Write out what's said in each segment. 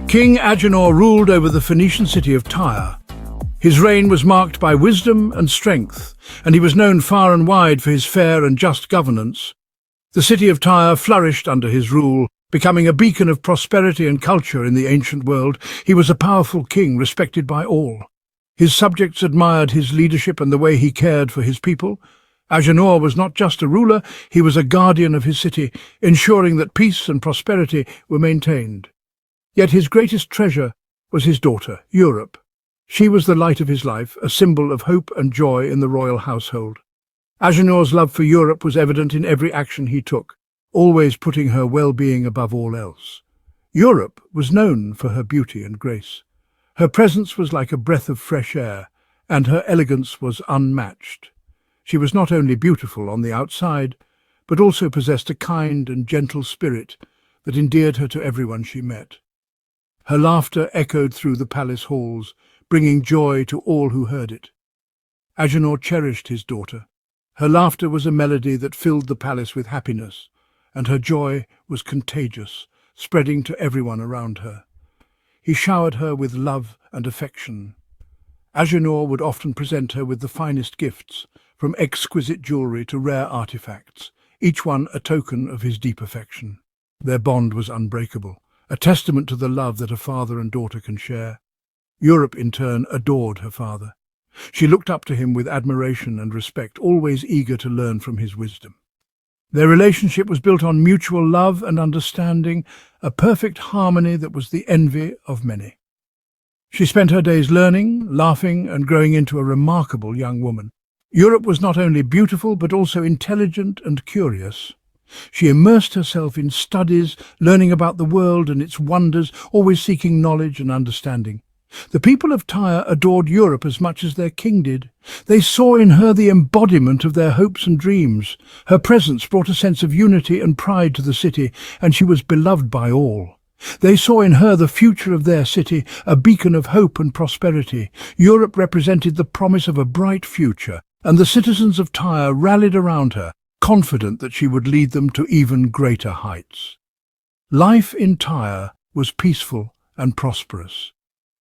King Agenor ruled over the Phoenician city of Tyre. His reign was marked by wisdom and strength, and he was known far and wide for his fair and just governance. The city of Tyre flourished under his rule, becoming a beacon of prosperity and culture in the ancient world. He was a powerful king respected by all. His subjects admired his leadership and the way he cared for his people. Agenor was not just a ruler, he was a guardian of his city, ensuring that peace and prosperity were maintained. Yet his greatest treasure was his daughter, Europe. She was the light of his life, a symbol of hope and joy in the royal household. Agenor's love for Europe was evident in every action he took, always putting her well-being above all else. Europe was known for her beauty and grace. Her presence was like a breath of fresh air, and her elegance was unmatched. She was not only beautiful on the outside, but also possessed a kind and gentle spirit that endeared her to everyone she met. Her laughter echoed through the palace halls, bringing joy to all who heard it. Agenor cherished his daughter. Her laughter was a melody that filled the palace with happiness, and her joy was contagious, spreading to everyone around her. He showered her with love and affection. Agenor would often present her with the finest gifts, from exquisite jewelry to rare artifacts, each one a token of his deep affection. Their bond was unbreakable, a testament to the love that a father and daughter can share. Europe, in turn, adored her father. She looked up to him with admiration and respect, always eager to learn from his wisdom. Their relationship was built on mutual love and understanding, a perfect harmony that was the envy of many. She spent her days learning, laughing, and growing into a remarkable young woman. Europe was not only beautiful but also intelligent and curious. She immersed herself in studies, learning about the world and its wonders, always seeking knowledge and understanding. The people of Tyre adored Europe as much as their king did. They saw in her the embodiment of their hopes and dreams. Her presence brought a sense of unity and pride to the city, and she was beloved by all. They saw in her the future of their city, a beacon of hope and prosperity. Europe represented the promise of a bright future, and the citizens of Tyre rallied around her, confident that she would lead them to even greater heights. Life in Tyre was peaceful and prosperous.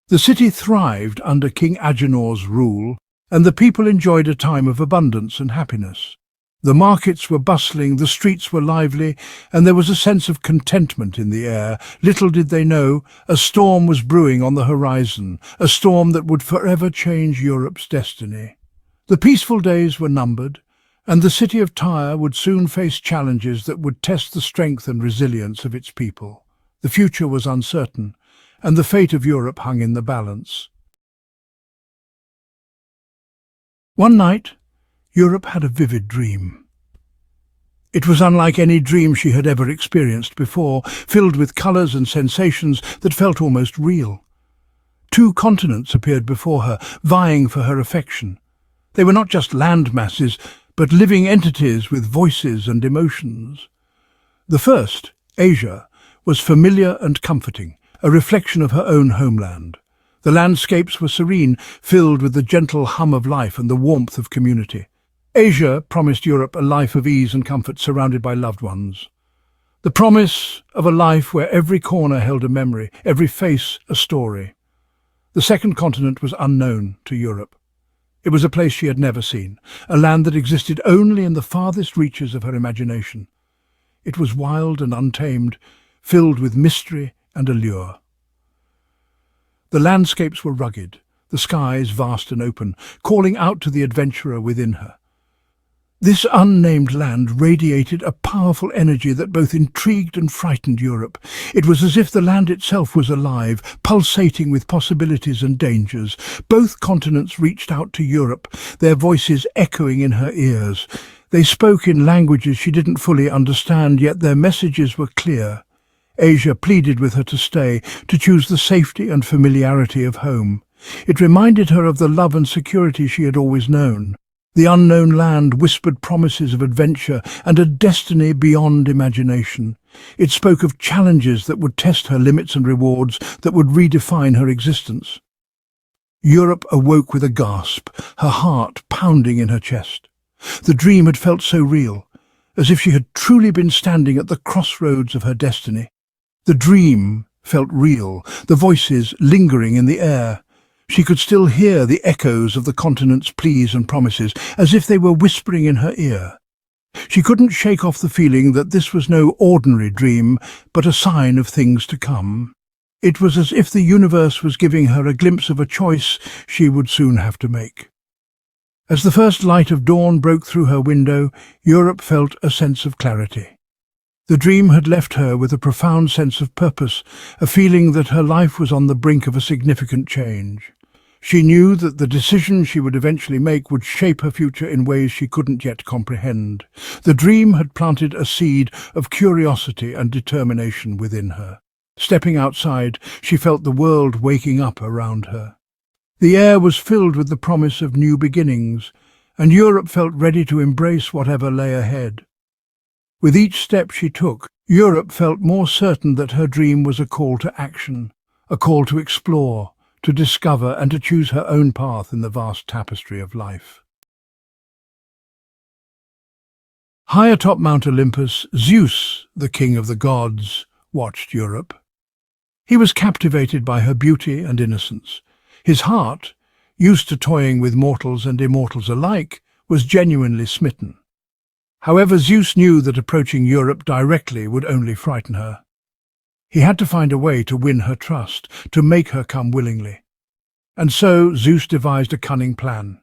The city thrived under King Agenor's rule, and the people enjoyed a time of abundance and happiness. The markets were bustling, the streets were lively, and there was a sense of contentment in the air. Little did they know, a storm was brewing on the horizon, a storm that would forever change Europe's destiny. The peaceful days were numbered, and the city of Tyre would soon face challenges that would test the strength and resilience of its people. The future was uncertain, and the fate of Europe hung in the balance. One night, Europe had a vivid dream. It was unlike any dream she had ever experienced before, filled with colours and sensations that felt almost real. 2 continents appeared before her, vying for her affection. They were not just land masses, but living entities with voices and emotions. The first, Asia, was familiar and comforting, a reflection of her own homeland. The landscapes were serene, filled with the gentle hum of life and the warmth of community. Asia promised Europe a life of ease and comfort surrounded by loved ones. The promise of a life where every corner held a memory, every face a story. The second continent was unknown to Europe. It was a place she had never seen, a land that existed only in the farthest reaches of her imagination. It was wild and untamed, filled with mystery and allure. The landscapes were rugged, the skies vast and open, calling out to the adventurer within her. This unnamed land radiated a powerful energy that both intrigued and frightened Europe. It was as if the land itself was alive, pulsating with possibilities and dangers. Both continents reached out to Europe, their voices echoing in her ears. They spoke in languages she didn't fully understand, yet their messages were clear. Asia pleaded with her to stay, to choose the safety and familiarity of home. It reminded her of the love and security she had always known. The unknown land whispered promises of adventure and a destiny beyond imagination. It spoke of challenges that would test her limits and rewards that would redefine her existence. Europe awoke with a gasp, her heart pounding in her chest. The dream had felt so real, as if she had truly been standing at the crossroads of her destiny. The dream felt real, the voices lingering in the air. She could still hear the echoes of the continent's pleas and promises, as if they were whispering in her ear. She couldn't shake off the feeling that this was no ordinary dream, but a sign of things to come. It was as if the universe was giving her a glimpse of a choice she would soon have to make. As the first light of dawn broke through her window, Europe felt a sense of clarity. The dream had left her with a profound sense of purpose, a feeling that her life was on the brink of a significant change. She knew that the decision she would eventually make would shape her future in ways she couldn't yet comprehend. The dream had planted a seed of curiosity and determination within her. Stepping outside, she felt the world waking up around her. The air was filled with the promise of new beginnings, and Europe felt ready to embrace whatever lay ahead. With each step she took, Europe felt more certain that her dream was a call to action, a call to explore, to discover and to choose her own path in the vast tapestry of life. High atop Mount Olympus, Zeus, the king of the gods, watched Europe. He was captivated by her beauty and innocence. His heart, used to toying with mortals and immortals alike, was genuinely smitten. However, Zeus knew that approaching Europe directly would only frighten her. He had to find a way to win her trust, to make her come willingly. And so Zeus devised a cunning plan.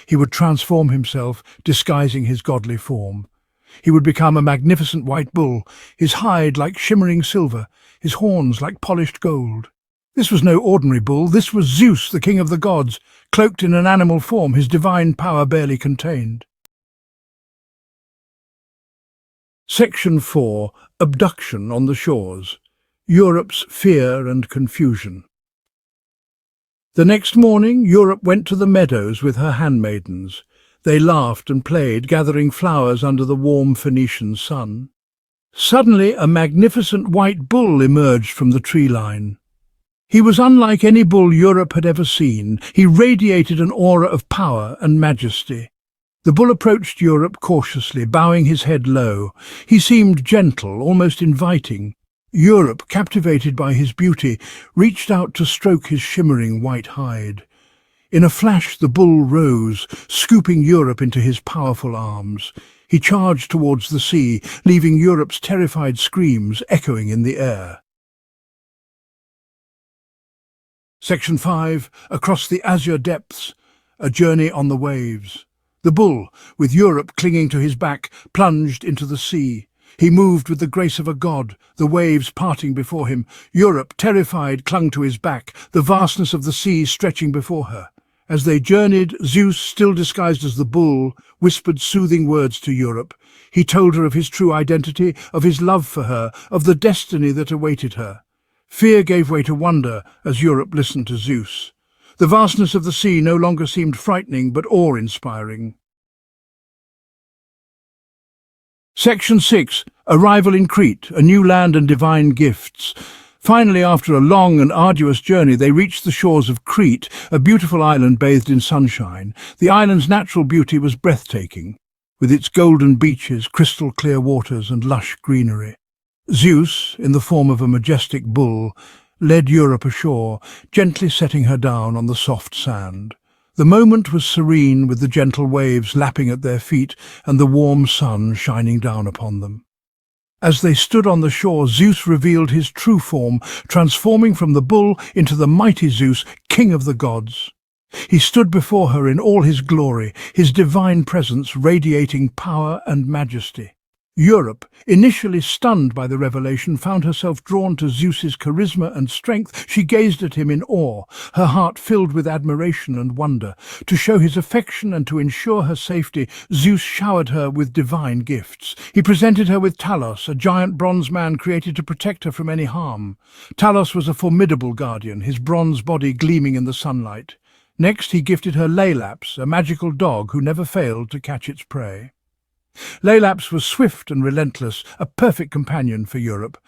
He would transform himself, disguising his godly form. He would become a magnificent white bull, his hide like shimmering silver, his horns like polished gold. This was no ordinary bull, this was Zeus, the king of the gods, cloaked in an animal form, his divine power barely contained. Section 4. Abduction on the Shores. Europe's Fear and Confusion. The next morning, Europe went to the meadows with her handmaidens. They laughed and played, gathering flowers under the warm Phoenician sun. Suddenly, a magnificent white bull emerged from the tree line. He was unlike any bull Europe had ever seen. He radiated an aura of power and majesty. The bull approached Europe cautiously, bowing his head low. He seemed gentle, almost inviting. Europe, captivated by his beauty, reached out to stroke his shimmering white hide. In a flash the bull rose, scooping Europe into his powerful arms. He charged towards the sea, leaving Europe's terrified screams echoing in the air. Section 5. Across the azure depths. A journey on the waves. The bull, with Europe clinging to his back, plunged into the sea. He moved with the grace of a god, the waves parting before him. Europe, terrified, clung to his back, the vastness of the sea stretching before her. As they journeyed, Zeus, still disguised as the bull, whispered soothing words to Europe. He told her of his true identity, of his love for her, of the destiny that awaited her. Fear gave way to wonder as Europe listened to Zeus. The vastness of the sea no longer seemed frightening but awe-inspiring. Section 6. Arrival in Crete, a new land and divine gifts. Finally, after a long and arduous journey, they reached the shores of Crete, a beautiful island bathed in sunshine. The island's natural beauty was breathtaking, with its golden beaches, crystal-clear waters and lush greenery. Zeus, in the form of a majestic bull, led Europe ashore, gently setting her down on the soft sand. The moment was serene, with the gentle waves lapping at their feet and the warm sun shining down upon them. As they stood on the shore, Zeus revealed his true form, transforming from the bull into the mighty Zeus, king of the gods. He stood before her in all his glory, his divine presence radiating power and majesty. Europe, initially stunned by the revelation, found herself drawn to Zeus's charisma and strength. She gazed at him in awe, her heart filled with admiration and wonder. To show his affection and to ensure her safety, Zeus showered her with divine gifts. He presented her with Talos, a giant bronze man created to protect her from any harm. Talos was a formidable guardian, his bronze body gleaming in the sunlight. Next, he gifted her Laelaps, a magical dog who never failed to catch its prey. Laelaps was swift and relentless, a perfect companion for Europe.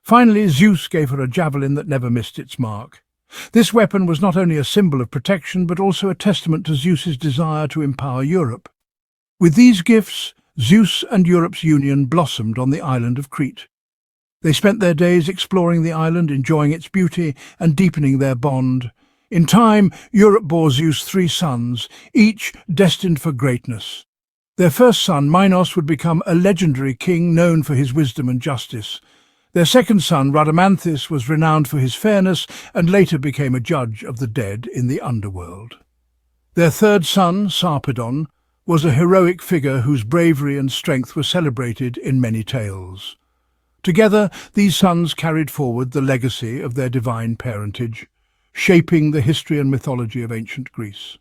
Finally, Zeus gave her a javelin that never missed its mark. This weapon was not only a symbol of protection, but also a testament to Zeus's desire to empower Europe. With these gifts, Zeus and Europe's union blossomed on the island of Crete. They spent their days exploring the island, enjoying its beauty and deepening their bond. In time, Europe bore Zeus 3 sons, each destined for greatness. Their first son, Minos, would become a legendary king known for his wisdom and justice. Their second son, Rhadamanthus, was renowned for his fairness and later became a judge of the dead in the underworld. Their third son, Sarpedon, was a heroic figure whose bravery and strength were celebrated in many tales. Together, these sons carried forward the legacy of their divine parentage, shaping the history and mythology of ancient Greece.